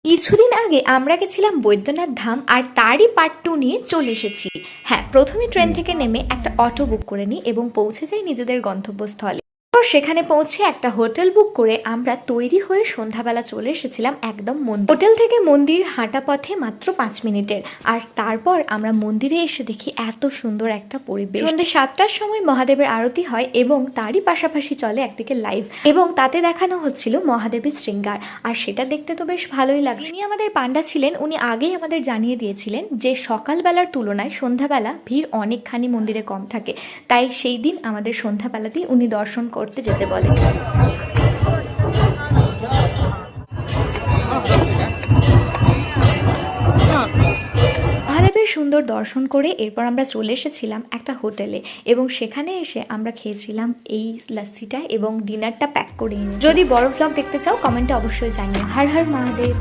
কিছুদিন আগে আমরা গেছিলাম বৈদ্যনাথ ধাম, আর তারই পার্ট 2 নিয়ে চলে এসেছি। হ্যাঁ, প্রথমে ট্রেন থেকে নেমে একটা অটো বুক করে নিই এবং পৌঁছে যাই নিজেদের গন্তব্যস্থলে। তারপর সেখানে পৌঁছে একটা হোটেল বুক করে আমরা তৈরি হয়ে সন্ধ্যাবেলা চলে এসেছিলাম একদম মন্দির। হোটেল থেকে মন্দির হাঁটা পথে মাত্র 5 মিনিটের। আর তারপর আমরা মন্দিরে এসে দেখি এত সুন্দর একটা পরিবেশ। সন্ধ্যে 7টার সময় মহাদেবের আরতি হয় এবং তারই পাশাপাশি চলে একদিকে লাইভ, এবং তাতে দেখানো হচ্ছিল মহাদেবের শৃঙ্গার। আর সেটা দেখতে তো বেশ ভালোই লাগছে। যিনি আমাদের পান্ডা ছিলেন উনি আগেই আমাদের জানিয়ে দিয়েছিলেন যে সকালবেলার তুলনায় সন্ধ্যাবেলা ভিড় অনেকখানি মন্দিরে কম থাকে, তাই সেই দিন আমাদের সন্ধ্যাবেলাতেই উনি দর্শন করতে যেতে বলেন। মহাদেবের সুন্দর দর্শন করে এরপর আমরা চলে এসেছিলাম একটা হোটেলে, এবং সেখানে এসে আমরা খেয়েছিলাম এই লাস্সিটা এবং ডিনারটা প্যাক করে নিই। যদি বড় ভ্লগ দেখতে চাও কমেন্টে অবশ্যই জানিও। হর হর মহাদেব।